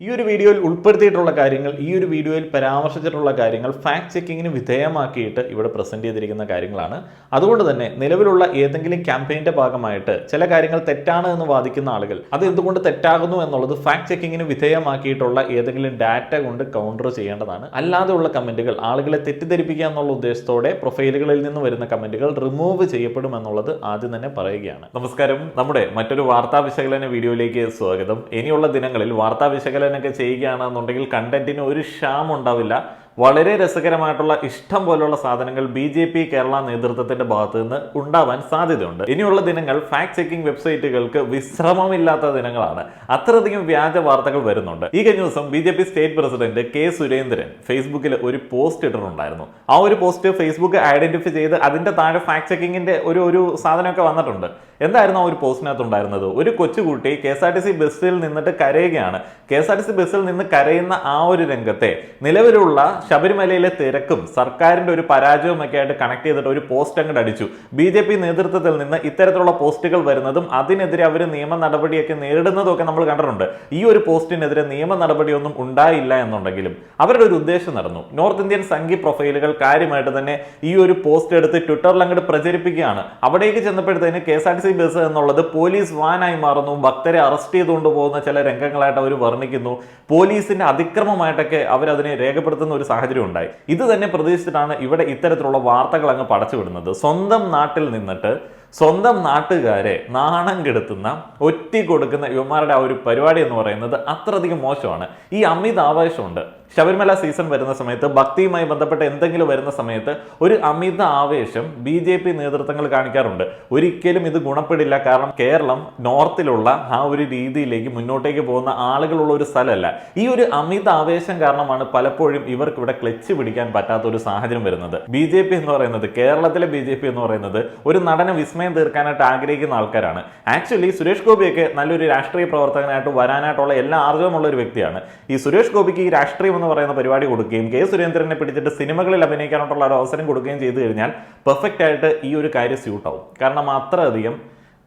ഈ ഒരു വീഡിയോയിൽ ഉൾപ്പെടുത്തിയിട്ടുള്ള കാര്യങ്ങൾ, ഈ ഒരു വീഡിയോയിൽ പരാമർശിച്ചിട്ടുള്ള കാര്യങ്ങൾ ഫാക്ട് ചെക്കിങ്ങിന് വിധേയമാക്കിയിട്ട് ഇവിടെ പ്രസന്റ് ചെയ്തിരിക്കുന്ന കാര്യങ്ങളാണ്. അതുകൊണ്ട് തന്നെ നിലവിലുള്ള ഏതെങ്കിലും ക്യാമ്പയിന്റെ ഭാഗമായിട്ട് ചില കാര്യങ്ങൾ തെറ്റാണ് എന്ന് വാദിക്കുന്ന ആളുകൾ അത് എന്തുകൊണ്ട് തെറ്റാകുന്നു എന്നുള്ളത് ഫാക്ട് ചെക്കിങ്ങിന് വിധേയമാക്കിയിട്ടുള്ള ഏതെങ്കിലും ഡാറ്റ കൊണ്ട് കൗണ്ടർ ചെയ്യേണ്ടതാണ്. അല്ലാതെയുള്ള കമന്റുകൾ ആളുകളെ തെറ്റിദ്ധരിപ്പിക്കുക എന്നുള്ള ഉദ്ദേശത്തോടെ പ്രൊഫൈലുകളിൽ നിന്ന് വരുന്ന കമന്റുകൾ റിമൂവ് ചെയ്യപ്പെടും എന്നുള്ളത് ആദ്യം തന്നെ പറയുകയാണ്. നമസ്കാരം, നമ്മുടെ മറ്റൊരു വാർത്താ വിശകലന വീഡിയോയിലേക്ക് സ്വാഗതം. ഇനിയുള്ള ദിനങ്ങളിൽ വാർത്താ വിശകലനമൊക്കെ ചെയ്യുകയാണെന്നുണ്ടെങ്കിൽ കണ്ടന്റിന് ഒരു ക്ഷാമം ഉണ്ടാവില്ല. വളരെ രസകരമായിട്ടുള്ള ഇഷ്ടം പോലുള്ള സാധനങ്ങൾ BJP കേരള നേതൃത്വത്തിന്റെ ഭാഗത്ത് നിന്ന് ഉണ്ടാവാൻ സാധ്യതയുണ്ട്. ഇനിയുള്ള ദിനങ്ങൾ ഫാക്ട് ചെക്കിംഗ് വെബ്സൈറ്റുകൾക്ക് വിശ്രമമില്ലാത്ത ദിനങ്ങളാണ്. അത്രയധികം വ്യാജ വാർത്തകൾ വരുന്നുണ്ട്. ഈ കഴിഞ്ഞ ദിവസം BJP state president K. Surendran ഫേസ്ബുക്കിൽ ഒരു പോസ്റ്റ് ഇട്ടിട്ടുണ്ടായിരുന്നു. ആ ഒരു പോസ്റ്റ് ഫേസ്ബുക്ക് ഐഡന്റിഫൈ ചെയ്ത് അതിന്റെ താഴെ ഫാക്ട് ചെക്കിങ്ങിന്റെ ഒരു സാധനമൊക്കെ വന്നിട്ടുണ്ട്. എന്തായിരുന്നു ആ ഒരു പോസ്റ്റിനകത്ത് ഉണ്ടായിരുന്നത്? ഒരു കൊച്ചുകുട്ടി KSRTC ബസ്സിൽ നിന്നിട്ട് കരയുകയാണ്. KSRTC ബസ്സിൽ നിന്ന് കരയുന്ന ആ ഒരു രംഗത്തെ നിലവിലുള്ള ശബരിമലയിലെ തിരക്കും സർക്കാരിന്റെ ഒരു പരാജയവുമൊക്കെ ആയിട്ട് കണക്ട് ചെയ്തിട്ട് ഒരു പോസ്റ്റ് അങ്ങോട്ട് അടിച്ചു. BJP നേതൃത്വത്തിൽ നിന്ന് ഇത്തരത്തിലുള്ള പോസ്റ്റുകൾ വരുന്നതും അതിനെതിരെ അവർ നിയമ നടപടിയൊക്കെ നേരിടുന്നതും ഒക്കെ നമ്മൾ കണ്ടിട്ടുണ്ട്. ഈ ഒരു പോസ്റ്റിനെതിരെ നിയമ നടപടിയൊന്നും ഉണ്ടായില്ല എന്നുണ്ടെങ്കിലും അവരുടെ ഒരു ഉദ്ദേശം നടന്നു. നോർത്ത് ഇന്ത്യൻ സംഘി പ്രൊഫൈലുകൾ കാര്യമായിട്ട് തന്നെ ഈ ഒരു പോസ്റ്റ് എടുത്ത് ട്വിറ്ററിൽ അങ്ങോട്ട് പ്രചരിപ്പിക്കുകയാണ്. അവിടേക്ക് ചെന്നപ്പോഴത്തേന് KSRTC ബസ് എന്നുള്ളത് പോലീസ് വാനായി മാറുന്നു. ഭക്തരെ അറസ്റ്റ് ചെയ്തുകൊണ്ട് പോകുന്ന ചില രംഗങ്ങളായിട്ട് അവർ വർണ്ണിക്കുന്നു. പോലീസിന്റെ അതിക്രമമായിട്ടൊക്കെ അവരതിനെ രേഖപ്പെടുത്തുന്ന ഒരു സാഹചര്യം ഉണ്ടായി. ഇത് തന്നെ പ്രതീക്ഷിച്ചിട്ടാണ് ഇവിടെ ഇത്തരത്തിലുള്ള വാർത്തകൾ അങ്ങ് പടച്ചുവിടുന്നത്. സ്വന്തം നാട്ടിൽ നിന്നിട്ട് സ്വന്തം നാട്ടുകാരെ നാണം കെടുത്തുന്ന ഒറ്റി കൊടുക്കുന്ന യുവമാരുടെ ആ ഒരു പരിപാടി എന്ന് പറയുന്നത് അത്രയധികം മോശമാണ്. ഈ അമിത ആവേശമുണ്ട്. ശബരിമല സീസൺ വരുന്ന സമയത്ത്, ഭക്തിയുമായി ബന്ധപ്പെട്ട എന്തെങ്കിലും വരുന്ന സമയത്ത് ഒരു അമിത ആവേശം BJP നേതൃത്വങ്ങൾ കാണിക്കാറുണ്ട്. ഒരിക്കലും ഇത് ഗുണപ്പെടില്ല. കാരണം കേരളം നോർത്തിലുള്ള ആ ഒരു രീതിയിലേക്ക് മുന്നോട്ടേക്ക് പോകുന്ന ആളുകളുള്ള ഒരു സ്ഥലമല്ല. ഈ ഒരു അമിത ആവേശം കാരണമാണ് പലപ്പോഴും ഇവർക്ക് ഇവിടെ ക്ലച്ച് പിടിക്കാൻ പറ്റാത്ത ഒരു സാഹചര്യം വരുന്നത്. BJP എന്ന് പറയുന്നത്, കേരളത്തിലെ BJP എന്ന് പറയുന്നത് ഒരു നടന വിസ്മയം തീർക്കാനായിട്ട് ആഗ്രഹിക്കുന്ന ആൾക്കാരാണ്. ആക്ച്വലി സുരേഷ് ഗോപിയൊക്കെ നല്ലൊരു രാഷ്ട്രീയ പ്രവർത്തകനായിട്ട് വരാനായിട്ടുള്ള എല്ലാ ആർജവുമുള്ള ഒരു വ്യക്തിയാണ്. ഈ സുരേഷ് ഗോപിക്ക് ഈ രാഷ്ട്രീയം എന്ന് പറയുന്ന പരിപാടി കൊടുക്കുകയും K. സുരേന്ദ്രനെ പിടിച്ചിട്ട് സിനിമകളിൽ അഭിനയിക്കാനായിട്ടുള്ള ഒരു അവസരം കൊടുക്കുകയും ചെയ്തു കഴിഞ്ഞാൽ പെർഫെക്റ്റ് ആയിട്ട് ഈ ഒരു കാര്യം സ്യൂട്ടാവും. കാരണം അത്രയധികം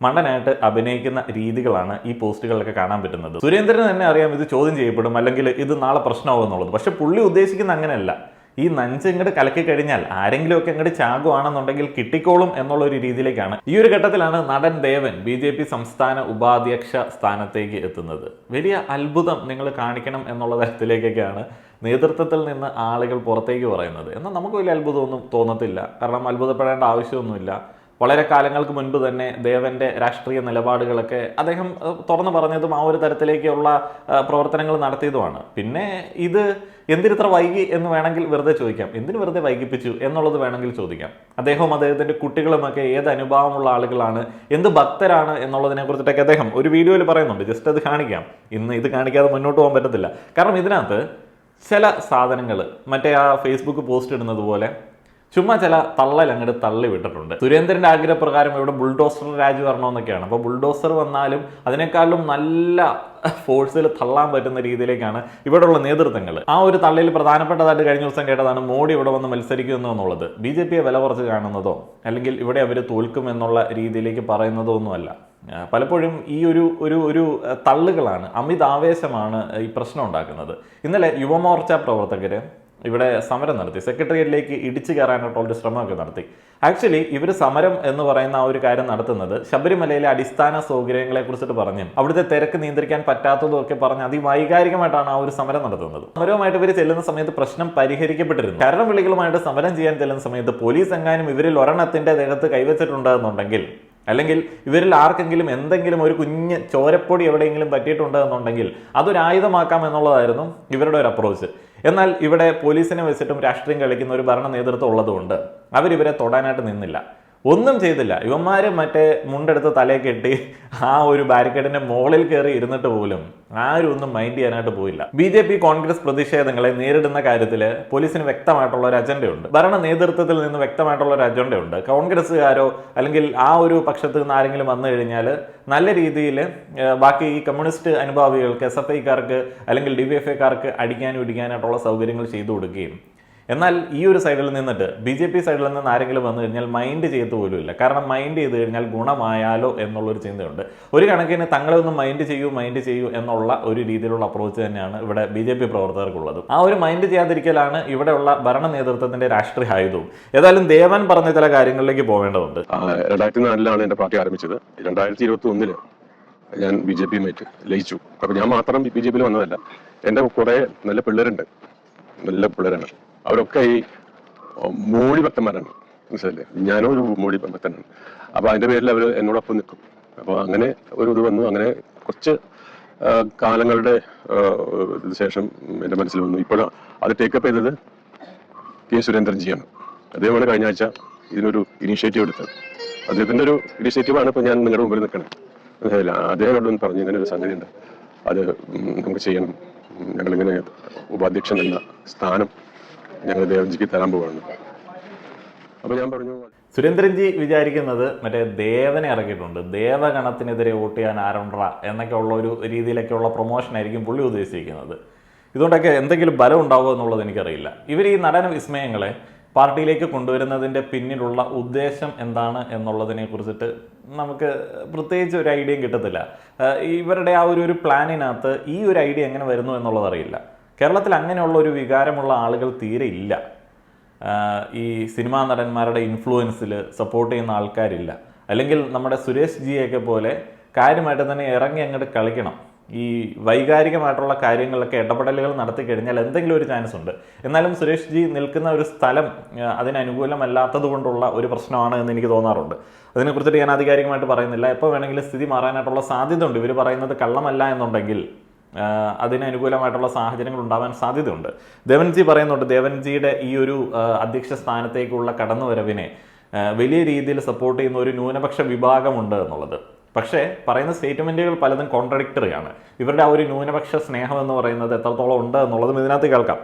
മണ്ടനായിട്ട് അഭിനയിക്കുന്ന രീതികളാണ് ഈ പോസ്റ്റുകളൊക്കെ കാണാൻ പറ്റുന്നത്. സുരേന്ദ്രന് തന്നെ അറിയാം ഇത് ചോദ്യം ചെയ്യപ്പെടും, അല്ലെങ്കിൽ ഇത് നാളെ പ്രശ്നമാവും എന്നുള്ളത്. പക്ഷെ പുള്ളി ഉദ്ദേശിക്കുന്ന അങ്ങനെയല്ല. ഈ നഞ്ച് ഇങ്ങോട്ട് കലക്കി കഴിഞ്ഞാൽ ആരെങ്കിലുമൊക്കെ ഇങ്ങോട്ട് ചാകുവാണെന്നുണ്ടെങ്കിൽ കിട്ടിക്കോളും എന്നുള്ള ഒരു രീതിയിലേക്കാണ്. ഈ ഒരു ഘട്ടത്തിലാണ് നടൻ ദേവൻ BJP സംസ്ഥാന ഉപാധ്യക്ഷ സ്ഥാനത്തേക്ക് എത്തുന്നത്. വലിയ അത്ഭുതം നിങ്ങൾ കാണിക്കണം എന്നുള്ള തരത്തിലേക്കൊക്കെയാണ് നേതൃത്വത്തിൽ നിന്ന് ആളുകൾ പുറത്തേക്ക് പറയുന്നത്. എന്നാൽ നമുക്ക് വലിയ അത്ഭുതമൊന്നും തോന്നത്തില്ല. കാരണം അത്ഭുതപ്പെടേണ്ട ആവശ്യമൊന്നുമില്ല. വളരെ കാലങ്ങൾക്ക് മുൻപ് തന്നെ ദേവന്റെ രാഷ്ട്രീയ നിലപാടുകളൊക്കെ അദ്ദേഹം തുറന്നു പറഞ്ഞതും ആ ഒരു തരത്തിലേക്കുള്ള പ്രവർത്തനങ്ങൾ നടത്തിയതുമാണ്. പിന്നെ ഇത് എന്തിനിത്ര വൈകി എന്ന് വേണമെങ്കിൽ വെറുതെ ചോദിക്കാം. എന്തിനു വെറുതെ വൈകിപ്പിച്ചു എന്നുള്ളത് വേണമെങ്കിൽ ചോദിക്കാം. അദ്ദേഹവും അദ്ദേഹത്തിന്റെ കുട്ടികളുമൊക്കെ ഏത് അനുഭാവമുള്ള ആളുകളാണ്, എന്ത് ഭക്തരാണ് എന്നുള്ളതിനെ കുറിച്ചിട്ടൊക്കെ അദ്ദേഹം ഒരു വീഡിയോയിൽ പറയുന്നുണ്ട്. ജസ്റ്റ് അത് കാണിക്കാം. ഇന്ന് ഇത് കാണിക്കാതെ മുന്നോട്ട് പോകാൻ പറ്റത്തില്ല. കാരണം ഇതിനകത്ത് ചില സാധനങ്ങൾ മറ്റേ ആ ഫേസ്ബുക്ക് പോസ്റ്റ് ഇടുന്നത് പോലെ ചുമ്മാ ചില തള്ളൽ അങ്ങോട്ട് തള്ളി വിട്ടിട്ടുണ്ട്. സുരേന്ദ്രന്റെ ആഗ്രഹപ്രകാരം ഇവിടെ ബുൾഡോസർ രാജ് വരണമെന്നൊക്കെയാണ്. അപ്പോൾ ബുൾഡോസർ വന്നാലും അതിനേക്കാളും നല്ല ഫോഴ്സിൽ തള്ളാൻ പറ്റുന്ന രീതിയിലേക്കാണ് ഇവിടെയുള്ള നേതൃത്വങ്ങൾ. ആ ഒരു തള്ളിയിൽ പ്രധാനപ്പെട്ടതായിട്ട് കഴിഞ്ഞ ദിവസം കേട്ടതാണ് മോഡി ഇവിടെ വന്ന് മത്സരിക്കുന്നു എന്നുള്ളത്. BJPയെ വില കുറച്ച് കാണുന്നതോ അല്ലെങ്കിൽ ഇവിടെ അവർ തോൽക്കും എന്നുള്ള രീതിയിലേക്ക് പറയുന്നതോ ഒന്നുമല്ല. പലപ്പോഴും ഈ ഒരു തള്ളുകളാണ്, അമിതാവേശമാണ് ഈ പ്രശ്നം ഉണ്ടാക്കുന്നത്. ഇന്നലെ യുവമോർച്ച പ്രവർത്തകർ ഇവിടെ സമരം നടത്തി. സെക്രട്ടേറിയറ്റിലേക്ക് ഇടിച്ചു കയറാനായിട്ടുള്ള ഒരു ശ്രമമൊക്കെ നടത്തി. ആക്ച്വലി ഇവർ സമരം എന്ന് പറയുന്ന ആ ഒരു കാര്യം നടത്തുന്നത് ശബരിമലയിലെ അടിസ്ഥാന സൗകര്യങ്ങളെ കുറിച്ചിട്ട് പറഞ്ഞും അവിടുത്തെ തിരക്ക് നിയന്ത്രിക്കാൻ പറ്റാത്തതും ഒക്കെ പറഞ്ഞ് അതിവൈകാരികമായിട്ടാണ് ആ ഒരു സമരം നടത്തുന്നത്. സമരവുമായിട്ട് ഇവർ ചെല്ലുന്ന സമയത്ത് പ്രശ്നം പരിഹരിക്കപ്പെട്ടിരുന്നു. കരണം വിളികളുമായിട്ട് സമരം ചെയ്യാൻ ചെല്ലുന്ന സമയത്ത് പോലീസ് എങ്ങാനും ഇവരിൽ ഒരെണ്ണത്തിന്റെ ദേഹത്ത് കൈവച്ചിട്ടുണ്ടെന്നുണ്ടെങ്കിൽ, അല്ലെങ്കിൽ ഇവരിൽ ആർക്കെങ്കിലും എന്തെങ്കിലും ഒരു കുഞ്ഞ് ചോരപ്പൊടി എവിടെയെങ്കിലും പറ്റിയിട്ടുണ്ടെന്നുണ്ടെങ്കിൽ അതൊരു ആയുധമാക്കാം എന്നുള്ളതായിരുന്നു ഇവരുടെ ഒരു അപ്രോച്ച്. എന്നാൽ ഇവിടെ പോലീസിനെ വെച്ചിട്ടും രാഷ്ട്രീയം കളിക്കുന്ന ഒരു ഭരണ നേതൃത്വം ഉള്ളതുകൊണ്ട് അവരിവരെ തൊടാനായിട്ട് നിന്നില്ല. ഒന്നും ചെയ്തില്ല. ഇവന്മാർ മറ്റേ മുണ്ടെടുത്ത് തലയെ കെട്ടി ആ ഒരു ബാരിക്കേഡിന്റെ മുകളിൽ കയറി ഇരുന്നിട്ട് പോലും ആരും ഒന്നും മൈൻഡ് ചെയ്യാനായിട്ട് പോയില്ല. BJP കോൺഗ്രസ് പ്രതിഷേധങ്ങളെ നേരിടുന്ന കാര്യത്തിൽ പോലീസിന് വ്യക്തമായിട്ടുള്ള ഒരു അജണ്ടയുണ്ട്. ഭരണ നേതൃത്വത്തിൽ നിന്ന് വ്യക്തമായിട്ടുള്ള ഒരു അജണ്ടയുണ്ട്. കോൺഗ്രസ്സുകാരോ അല്ലെങ്കിൽ ആ ഒരു പക്ഷത്ത് നിന്ന് ആരെങ്കിലും വന്നു കഴിഞ്ഞാൽ നല്ല രീതിയിൽ ബാക്കി ഈ കമ്മ്യൂണിസ്റ്റ് അനുഭാവികൾക്ക്, SFIക്കാർക്ക് അല്ലെങ്കിൽ DYFIക്കാർക്ക് അടിക്കാനും ഇടിക്കാനായിട്ടുള്ള സൗകര്യങ്ങൾ ചെയ്തു കൊടുക്കുകയും എന്നാൽ ഈ ഒരു സൈഡിൽ നിന്നിട്ട് BJP സൈഡിൽ നിന്ന് ആരെങ്കിലും വന്നു കഴിഞ്ഞാൽ മൈൻഡ് ചെയ്യത്ത് പോലുമില്ല. കാരണം മൈൻഡ് ചെയ്ത് കഴിഞ്ഞാൽ ഗുണമായാലോ എന്നുള്ളൊരു ചിന്തയുണ്ട്. ഒരു കണക്കിന് തങ്ങളെ ഒന്ന് മൈൻഡ് ചെയ്യൂ എന്നുള്ള ഒരു രീതിയിലുള്ള അപ്രോച്ച് തന്നെയാണ് ഇവിടെ BJP പ്രവർത്തകർക്കുള്ളത്. ആ ഒരു മൈൻഡ് ചെയ്യാതിരിക്കലാണ് ഇവിടെയുള്ള ഭരണ നേതൃത്വത്തിന്റെ രാഷ്ട്രീയ ആയുധവും. ഏതായാലും ദേവൻ പറഞ്ഞ ചില കാര്യങ്ങളിലേക്ക് പോവേണ്ടതുണ്ട്. 2004 എന്റെ പാർട്ടി ആരംഭിച്ചത്. 2021 ഞാൻ BJP-യുമായിട്ട് ലയിച്ചു. അപ്പൊ ഞാൻ മാത്രം BJP-യിൽ വന്നതല്ല, എന്റെ കുറെ നല്ല പിള്ളേരാണ്. അവരൊക്കെ ഈ മോഡി ഭക്തന്മാരാണ്, മനസ്സിലല്ലേ? ഞാനും ഒരു മോഡി ഭക്തനാണ്. അപ്പൊ അതിന്റെ പേരിൽ അവർ എന്നോടൊപ്പം നിൽക്കും. അപ്പൊ അങ്ങനെ ഒരു ഇത് വന്നു. അങ്ങനെ കുറച്ച് കാലങ്ങളുടെ ശേഷം എന്റെ മനസ്സിൽ വന്നു. ഇപ്പോൾ അത് ടേക്കപ്പ് ചെയ്തത് K. സുരേന്ദ്രൻജിയാണ്. അദ്ദേഹമാണ് കഴിഞ്ഞ ആഴ്ച ഇതിനൊരു ഇനീഷ്യേറ്റീവ് എടുത്തത്. അദ്ദേഹത്തിന്റെ ഒരു ഇനീഷ്യേറ്റീവാണ് ഇപ്പൊ ഞാൻ നിങ്ങളുടെ മുമ്പിൽ നിൽക്കുന്നത്. അദ്ദേഹം പറഞ്ഞു ഇങ്ങനെ ഒരു സംഗതി ഉണ്ട്, അത് നമുക്ക് ചെയ്യണം. ഞങ്ങളിങ്ങനെ ഉപാധ്യക്ഷൻ എന്ന സ്ഥാനം ഞങ്ങൾ ദേവൻജിക്ക് തരാൻ പോവാണ്. അപ്പൊ ഞാൻ പറഞ്ഞു, സുരേന്ദ്രൻജി വിചാരിക്കുന്നത് മറ്റേ ദേവനെ ഇറക്കിയിട്ടുണ്ട്, ദേവഗണത്തിനെതിരെ വോട്ട് ചെയ്യാൻ ആരംഭ എന്നൊക്കെ ഉള്ള ഒരു രീതിയിലൊക്കെയുള്ള പ്രൊമോഷൻ ആയിരിക്കും പുള്ളി ഉദ്ദേശിക്കുന്നത്. ഇതുകൊണ്ടൊക്കെ എന്തെങ്കിലും ബലം ഉണ്ടാവുമോ എന്നുള്ളത് എനിക്കറിയില്ല. ഇവർ ഈ നടന വിസ്മയങ്ങളെ പാർട്ടിയിലേക്ക് കൊണ്ടുവരുന്നതിൻ്റെ പിന്നിലുള്ള ഉദ്ദേശം എന്താണ് എന്നുള്ളതിനെ കുറിച്ചിട്ട് നമുക്ക് പ്രത്യേകിച്ച് ഒരു ഐഡിയയും കിട്ടത്തില്ല. ഇവരുടെ ആ ഒരു പ്ലാനിനകത്ത് ഈ ഒരു ഐഡിയ എങ്ങനെ വരുന്നു എന്നുള്ളത് അറിയില്ല. കേരളത്തിൽ അങ്ങനെയുള്ള ഒരു വികാരമുള്ള ആളുകൾ തീരെ ഇല്ല. ഈ സിനിമാ നടന്മാരുടെ ഇൻഫ്ലുവൻസിൽ സപ്പോർട്ട് ചെയ്യുന്ന ആൾക്കാരില്ല. അല്ലെങ്കിൽ നമ്മുടെ സുരേഷ് ജിയൊക്കെ പോലെ കാര്യമായിട്ട് തന്നെ ഇറങ്ങി അങ്ങോട്ട് കളിക്കണം. ഈ വൈകാരികമായിട്ടുള്ള കാര്യങ്ങളിലൊക്കെ ഇടപെടലുകൾ നടത്തി കഴിഞ്ഞാൽ എന്തെങ്കിലും ഒരു ചാൻസ് ഉണ്ട്. എന്നാലും സുരേഷ് ജി നിൽക്കുന്ന ഒരു സ്ഥലം അതിനനുകൂലമല്ലാത്തത് കൊണ്ടുള്ള ഒരു പ്രശ്നമാണ് എന്ന് എനിക്ക് തോന്നാറുണ്ട്. അതിനെക്കുറിച്ചിട്ട് ഞാൻ ആധികാരികമായിട്ട് പറയുന്നില്ല. എപ്പോൾ വേണമെങ്കിലും സ്ഥിതി മാറാനായിട്ടുള്ള സാധ്യത ഉണ്ട്. ഇവർ പറയുന്നത് കള്ളമല്ല എന്നുണ്ടെങ്കിൽ അതിനനുകൂലമായിട്ടുള്ള സാഹചര്യങ്ങൾ ഉണ്ടാവാൻ സാധ്യതയുണ്ട്. ദേവൻജി പറയുന്നുണ്ട്, ദേവൻജിയുടെ ഈ ഒരു അധ്യക്ഷ സ്ഥാനത്തേക്കുള്ള കടന്നുവരവിനെ വലിയ രീതിയിൽ സപ്പോർട്ട് ചെയ്യുന്ന ഒരു ന്യൂനപക്ഷ വിഭാഗമുണ്ട് എന്നുള്ളത്. പക്ഷേ പറയുന്ന സ്റ്റേറ്റ്മെന്റുകൾ പലതും കോൺട്രഡിക്ടറിയാണ്. ഇവരുടെ ആ ഒരു ന്യൂനപക്ഷ സ്നേഹം എന്ന് പറയുന്നത് എത്രത്തോളം ഉണ്ട് എന്നുള്ളതും ഇതിനകത്ത് കേൾക്കാം.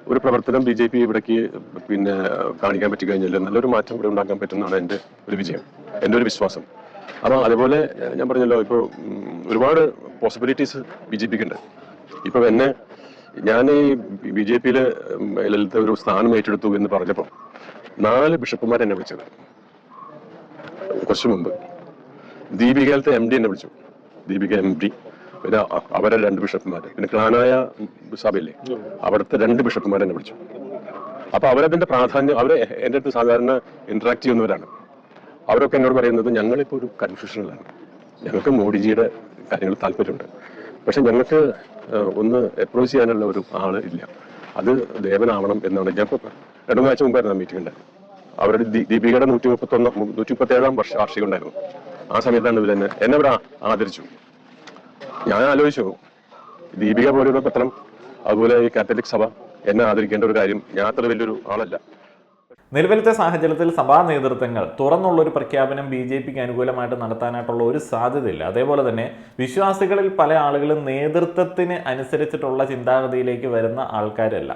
ഒരു പ്രവർത്തനം BJP ഇവിടേക്ക് കാണിക്കാൻ പറ്റി കഴിഞ്ഞാൽ നല്ലൊരു മാറ്റം ഇവിടെ ഉണ്ടാക്കാൻ പറ്റുന്നതാണ് എൻ്റെ ഒരു വിജയം, എൻ്റെ ഒരു വിശ്വാസം. അപ്പോൾ അതുപോലെ ഞാൻ പറഞ്ഞല്ലോ, ഇപ്പോൾ ഒരുപാട് പോസിബിലിറ്റീസ് BJPക്ക് ഉണ്ട്. ഇപ്പൊ ഞാൻ ഈ BJP-യില് ഒരു സ്ഥാനം ഏറ്റെടുത്തു എന്ന് പറഞ്ഞപ്പോൾ 4 ബിഷപ്പുമാർ എന്നെ വിളിച്ചത്. കുറച്ചു മുമ്പ് ദീപികയിലത്തെ MD എന്നെ വിളിച്ചു, ദീപിക MD. പിന്നെ അവരെ 2 ബിഷപ്പുമാര്, പിന്നെ ക്ലാനായ സഭയില്ലേ അവിടുത്തെ 2 ബിഷപ്പുമാർ എന്നെ വിളിച്ചു. അപ്പൊ അവരതിന്റെ പ്രാധാന്യം, അവരെ എൻ്റെ അടുത്ത് സാധാരണ ഇന്ററാക്ട് ചെയ്യുന്നവരാണ്. അവരൊക്കെ എന്നോട് പറയുന്നത്, ഞങ്ങളിപ്പോ ഒരു കൺഫ്യൂഷനിലാണ്, ഞങ്ങൾക്ക് മോഡിജിയുടെ കാര്യങ്ങൾ താല്പര്യമുണ്ട്, പക്ഷെ ഞങ്ങൾക്ക് ഒന്ന് അപ്രോച്ച് ചെയ്യാനുള്ള ഒരു ആള് ഇല്ല, അത് ദേവനാവണം എന്നാണ്. ഞാൻ ഇപ്പോൾ 2-3 ആഴ്ച മുമ്പായിരുന്നു മീറ്റിംഗ് ഉണ്ടായിരുന്നു. അവരുടെ ദീപികയുടെ 137-ാം വാർഷികം ഉണ്ടായിരുന്നു. ആ സമയത്താണ് ഇവർ എന്നെ ഇവിടെ ആദരിച്ചു. ഞാൻ ആലോചിച്ചു, ദീപിക പോലൊരു പത്രം, അതുപോലെ ഈ കാത്തലിക് സഭ എന്നെ ആദരിക്കേണ്ട ഒരു കാര്യം, ഞാൻ അത്ര വലിയൊരു ആളല്ല. നിലവിലത്തെ സാഹചര്യത്തിൽ സഭാ നേതൃത്വങ്ങൾ തുറന്നുള്ളൊരു പ്രഖ്യാപനം BJPക്ക് അനുകൂലമായിട്ട് നടത്താനായിട്ടുള്ള ഒരു സാധ്യതയില്ല. അതേപോലെ തന്നെ വിശ്വാസികളിൽ പല ആളുകളും നേതൃത്വത്തിന് അനുസരിച്ചിട്ടുള്ള ചിന്താഗതിയിലേക്ക് വരുന്ന ആൾക്കാരല്ല.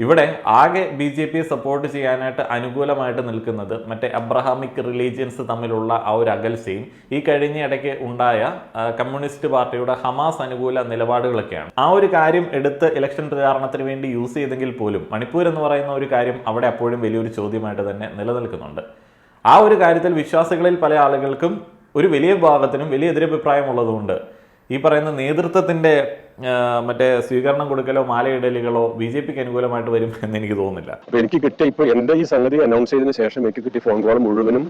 ഇവിടെ ആകെ BJPയെ സപ്പോർട്ട് ചെയ്യാനായിട്ട് അനുകൂലമായിട്ട് നിൽക്കുന്നത് മറ്റേ അബ്രഹാമിക് റിലീജിയൻസ് തമ്മിലുള്ള ആ ഒരു അകൽച്ചയും ഈ കഴിഞ്ഞ ഇടയ്ക്ക് ഉണ്ടായ കമ്മ്യൂണിസ്റ്റ് പാർട്ടിയുടെ ഹമാസ് അനുകൂല നിലപാടുകളൊക്കെയാണ്. ആ ഒരു കാര്യം എടുത്ത് ഇലക്ഷൻ പ്രചാരണത്തിന് വേണ്ടി യൂസ് ചെയ്തെങ്കിൽ പോലും മണിപ്പൂർ എന്ന് പറയുന്ന ഒരു കാര്യം അവിടെ അപ്പോഴും വലിയൊരു ചോദ്യമായിട്ട് തന്നെ നിലനിൽക്കുന്നുണ്ട്. ആ ഒരു കാര്യത്തിൽ വിശ്വാസികളിൽ പല ആളുകൾക്കും ഒരു വലിയ വിഭാഗത്തിനും വലിയ എതിരഭിപ്രായം ഉള്ളതുകൊണ്ട് ഈ പറയുന്ന നേതൃത്വത്തിന്റെ മറ്റേ സ്വീകരണം കൊടുക്കലോ മാലയിടലുകളോ BJPക്ക് അനുകൂലമായിട്ട് വരും എന്ന് എനിക്ക് തോന്നുന്നില്ല. അപ്പൊ എനിക്ക് കിട്ടിയ, ഇപ്പൊ എന്റെ ഈ സംഗതി അനൗൺസ് ചെയ്തതിനു ശേഷം എനിക്ക് കിട്ടിയ ഫോൺ കോൾ മുഴുവനും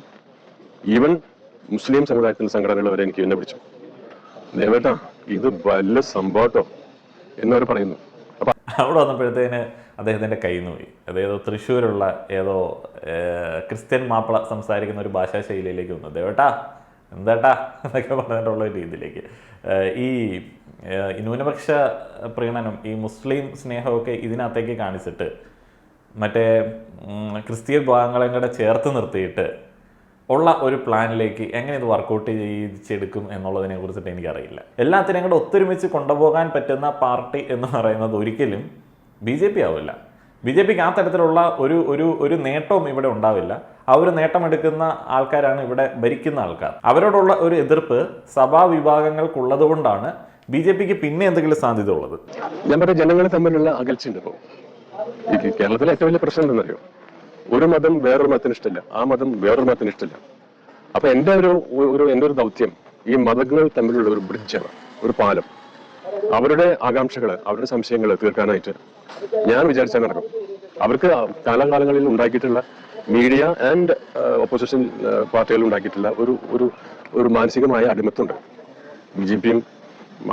ഈവൻ മുസ്ലിം സമുദായത്തിലെ സംഘടനകൾ വരെ എനിക്ക് എന്നെ വിളിച്ചു, ദേവേട്ടാ ഇത് വല്ല സംഭവട്ടോ എന്നവർ പറയുന്നു. അപ്പൊ അവിടെ വന്നപ്പോഴത്തേന് അദ്ദേഹത്തിന്റെ കയ്യിൽ നിന്ന് പോയി. അതേതോ തൃശ്ശൂരുള്ള ഏതോ ക്രിസ്ത്യൻ മാപ്പിള സംസാരിക്കുന്ന ഒരു ഭാഷാശൈലിയിലേക്ക് വന്നു. ദേവേട്ടാ എന്താട്ടാ എന്നൊക്കെ പറഞ്ഞിട്ടുള്ള ഒരു രീതിയിലേക്ക് ഈ ന്യൂനപക്ഷ പ്രീണനം, ഈ മുസ്ലിം സ്നേഹമൊക്കെ ഇതിനകത്തേക്ക് കാണിച്ചിട്ട് മറ്റേ ക്രിസ്ത്യൻ വിഭാഗങ്ങളെ കൂടെ ചേർത്ത് നിർത്തിയിട്ട് ഉള്ള ഒരു പ്ലാനിലേക്ക് എങ്ങനെ ഇത് വർക്കൗട്ട് ചെയ്യിച്ചെടുക്കും എന്നുള്ളതിനെ കുറിച്ചിട്ട് എനിക്കറിയില്ല. എല്ലാത്തിനെയും കൂടെ ഒത്തൊരുമിച്ച് കൊണ്ടുപോകാൻ പറ്റുന്ന പാർട്ടി എന്ന് പറയുന്നത് ഒരിക്കലും BJP ആവില്ല. BJPക്ക് ആ തരത്തിലുള്ള ഒരു നേട്ടവും ഇവിടെ ഉണ്ടാവില്ല. ആ ഒരു നേട്ടം എടുക്കുന്ന ആൾക്കാരാണ് ഇവിടെ ഭരിക്കുന്ന ആൾക്കാർ. അവരോടുള്ള ഒരു എതിർപ്പ് സഭാ വിഭാഗങ്ങൾക്കുള്ളത് കൊണ്ടാണ് BJPക്ക് പിന്നെ എന്തെങ്കിലും സാധ്യത ഉള്ളത്. ഞാൻ പറഞ്ഞ ജനങ്ങൾ തമ്മിലുള്ള അകൽച്ചയുണ്ട്. ഇപ്പോൾ ഈ കേരളത്തിലെ ഏറ്റവും വലിയ പ്രശ്നം എന്താണെന്നറിയോ? ഒരു മതം വേറൊരു മതത്തിന് ഇഷ്ടമില്ല, ആ മതം വേറൊരു മതത്തിന് ഇഷ്ടമില്ല. അപ്പൊ എന്റെ ഒരു ദൗത്യം ഈ മതങ്ങൾ തമ്മിലുള്ള ഒരു ബ്രിഡ്ജാണ്, ഒരു പാലം. അവരുടെ ആകാംക്ഷകള്, അവരുടെ സംശയങ്ങൾ തീർക്കാനായിട്ട് ഞാൻ വിചാരിച്ചാൽ നടക്കും. അവർക്ക് കാലാകാലങ്ങളിൽ ഉണ്ടാക്കിയിട്ടുള്ള മീഡിയ ആൻഡ് ഓപ്പോസിഷൻ പാർട്ടികൾ ഉണ്ടാക്കിയിട്ടുള്ള ഒരു മാനസികമായ അടിമത്തമുണ്ട്. BJPയും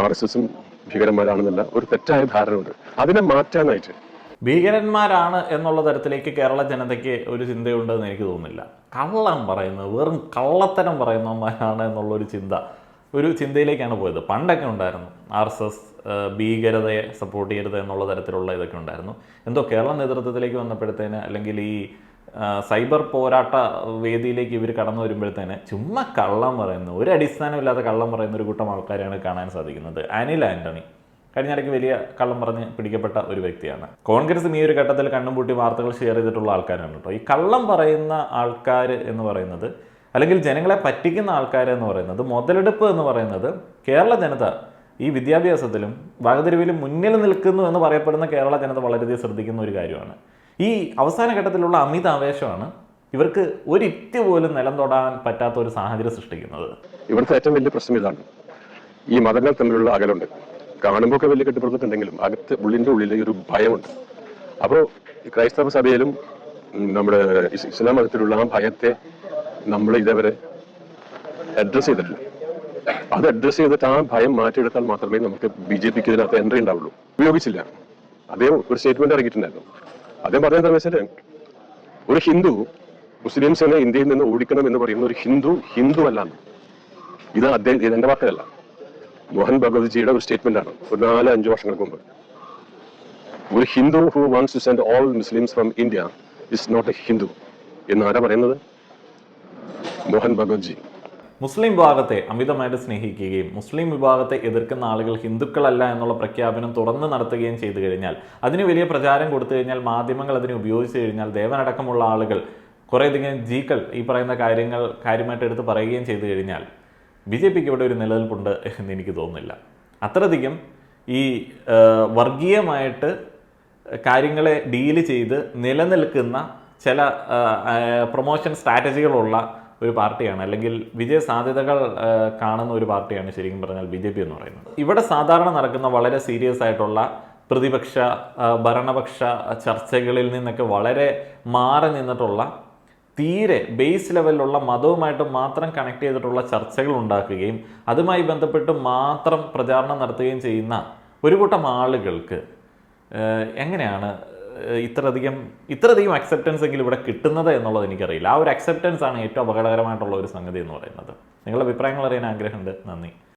RSSും ഭീകരന്മാരാണെന്നുള്ള ഒരു തെറ്റായ ധാരണ ഉണ്ട്. അതിനെ മാറ്റാനായിട്ട് ഭീകരന്മാരാണ് എന്നുള്ള തരത്തിലേക്ക് കേരള ജനതയ്ക്ക് ഒരു ചിന്തയുണ്ടെന്ന് എനിക്ക് തോന്നുന്നില്ല. കള്ളം പറയുന്നത്, വെറും കള്ളത്തരം പറയുന്നവന്മാരാണ് എന്നുള്ളൊരു ഒരു ചിന്തയിലേക്കാണ് പോയത്. പണ്ടൊക്കെ ഉണ്ടായിരുന്നു RSS ഭീകരതയെ സപ്പോർട്ട് ചെയ്യരുത് എന്നുള്ള തരത്തിലുള്ള ഇതൊക്കെ ഉണ്ടായിരുന്നു. എന്തോ കേരള നേതൃത്വത്തിലേക്ക് വന്നപ്പോഴത്തേന്, അല്ലെങ്കിൽ ഈ സൈബർ പോരാട്ട വേദിയിലേക്ക് ഇവർ കടന്നു വരുമ്പോഴത്തേന് ചുമ്മാ കള്ളം പറയുന്ന, ഒരു അടിസ്ഥാനമില്ലാത്ത കള്ളം പറയുന്ന ഒരു കൂട്ടം ആൾക്കാരെയാണ് കാണാൻ സാധിക്കുന്നത്. അനിൽ ആന്റണി കഴിഞ്ഞിടയ്ക്ക് വലിയ കള്ളം പറഞ്ഞ് പിടിക്കപ്പെട്ട ഒരു വ്യക്തിയാണ്. കോൺഗ്രസും ഈ ഒരു ഘട്ടത്തിൽ കണ്ണും പൂട്ടി വാർത്തകൾ ഷെയർ ചെയ്തിട്ടുള്ള ആൾക്കാരാണ് കേട്ടോ. ഈ കള്ളം പറയുന്ന ആൾക്കാർ എന്ന് പറയുന്നത്, അല്ലെങ്കിൽ ജനങ്ങളെ പറ്റിക്കുന്ന ആൾക്കാർ എന്ന് പറയുന്നത്, മുതലെടുപ്പ് എന്ന് പറയുന്നത് കേരള ജനത ഈ വിദ്യാഭ്യാസത്തിലും വകതിരിവിലും മുന്നിൽ നിൽക്കുന്നു എന്ന് പറയപ്പെടുന്ന കേരള ജനത വളരെയധികം ശ്രദ്ധിക്കുന്ന ഒരു കാര്യമാണ്. ഈ അവസാന ഘട്ടത്തിലുള്ള അമിത ആവേശമാണ് ഇവർക്ക് ഒരിറ്റ് പോലും നിലം തൊടാൻ പറ്റാത്ത ഒരു സാഹചര്യം സൃഷ്ടിക്കുന്നത്. ഇവിടുത്തെ ഏറ്റവും വലിയ പ്രശ്നം ഇതാണ്. ഈ മതങ്ങൾ തമ്മിലുള്ള അകലുണ്ട്. കാണുമ്പോൾ ഒക്കെ വലിയ കെട്ടിപ്പുറത്തിട്ടുണ്ടെങ്കിലും അകത്ത് ഉള്ളിൻ്റെ ഉള്ളിൽ ഒരു ഭയമുണ്ട്. അപ്പോൾ ക്രൈസ്തവ സഭയിലും നമ്മുടെ ഇസ്ലാം മതത്തിലുള്ള ആ ഭയത്തെ നമ്മൾ ഇതേവരെ അഡ്രസ് ചെയ്തിട്ടില്ല. അത് അഡ്രസ് ചെയ്തിട്ട് ആ ഭയം മാറ്റിയെടുത്താൽ മാത്രമേ നമുക്ക് BJPക്ക് ഇതിനകത്ത് എൻട്രി ഉണ്ടാവുള്ളൂ. ഉപയോഗിച്ചില്ല. അദ്ദേഹം ഒരു സ്റ്റേറ്റ്മെന്റ് ഇറങ്ങിയിട്ടുണ്ടായിരുന്നു. അദ്ദേഹം പറഞ്ഞതെന്ന് വെച്ചാൽ, ഒരു ഹിന്ദു മുസ്ലിംസിനെ ഇന്ത്യയിൽ നിന്ന് ഓടിക്കണം എന്ന് പറയുന്ന ഒരു ഹിന്ദു അല്ലാന്ന്. ഇത് എന്റെ വാക്കല്ല, മോഹൻ ഭഗവത്ജിയുടെ ഒരു സ്റ്റേറ്റ്മെന്റ് ആണ്. ഒരു 4-5 വർഷങ്ങൾക്ക് മുമ്പ്. ഒരു Hindu who wants to send all Muslims from India is not a Hindu എന്നാരാ പറയുന്നത്? മോഹൻ ഭഗവത്ജി. മുസ്ലിം വിഭാഗത്തെ അമിതമായിട്ട് സ്നേഹിക്കുകയും മുസ്ലിം വിഭാഗത്തെ എതിർക്കുന്ന ആളുകൾ ഹിന്ദുക്കളല്ല എന്നുള്ള പ്രഖ്യാപനം തുറന്ന് നടത്തുകയും ചെയ്തു കഴിഞ്ഞാൽ, അതിന് വലിയ പ്രചാരം കൊടുത്തു കഴിഞ്ഞാൽ, മാധ്യമങ്ങൾ അതിനെ ഉപയോഗിച്ച് കഴിഞ്ഞാൽ, ദേവനടക്കമുള്ള ആളുകൾ കുറേയധികം ജീക്കൾ ഈ പറയുന്ന കാര്യങ്ങൾ കാര്യമായിട്ട് എടുത്ത് പറയുകയും ചെയ്തു കഴിഞ്ഞാൽ BJPക്ക് ഇവിടെ ഒരു നിലനിൽപ്പുണ്ട് എന്ന് എനിക്ക് തോന്നുന്നില്ല. അത്രയധികം ഈ വർഗീയമായിട്ട് കാര്യങ്ങളെ ഡീല് ചെയ്ത് നിലനിൽക്കുന്ന ചില പ്രൊമോഷൻ സ്ട്രാറ്റജികളുള്ള ഒരു പാർട്ടിയാണ്, അല്ലെങ്കിൽ വിജയ സാധ്യതകൾ കാണുന്ന ഒരു പാർട്ടിയാണ് ശരിക്കും പറഞ്ഞാൽ BJP എന്ന് പറയുന്നത്. ഇവിടെ സാധാരണ നടക്കുന്ന വളരെ സീരിയസ് ആയിട്ടുള്ള പ്രതിപക്ഷ ഭരണപക്ഷ ചർച്ചകളിൽ നിന്നൊക്കെ വളരെ മാറി നിന്നിട്ടുള്ള, തീരെ ബേസ് ലെവലിലുള്ള മതവുമായിട്ട് മാത്രം കണക്ട് ചെയ്തിട്ടുള്ള ചർച്ചകൾ ഉണ്ടാക്കുകയും അതുമായി ബന്ധപ്പെട്ട് മാത്രം പ്രചാരണം നടത്തുകയും ചെയ്യുന്ന ഒരു കൂട്ടം ആളുകൾക്ക് എങ്ങനെയാണ് ഇത്രയധികം അക്സെപ്റ്റൻസ് എങ്കിലും ഇവിടെ കിട്ടുന്നത് എന്നുള്ളത് എനിക്കറിയില്ല. ആ ഒരു അക്സെപ്റ്റൻസ് ആണ് ഏറ്റവും അപകടകരമായിട്ടുള്ള ഒരു സംഗതി എന്ന് പറയുന്നത്. നിങ്ങളുടെ അഭിപ്രായങ്ങൾ അറിയാൻ ആഗ്രഹമുണ്ട്. നന്ദി.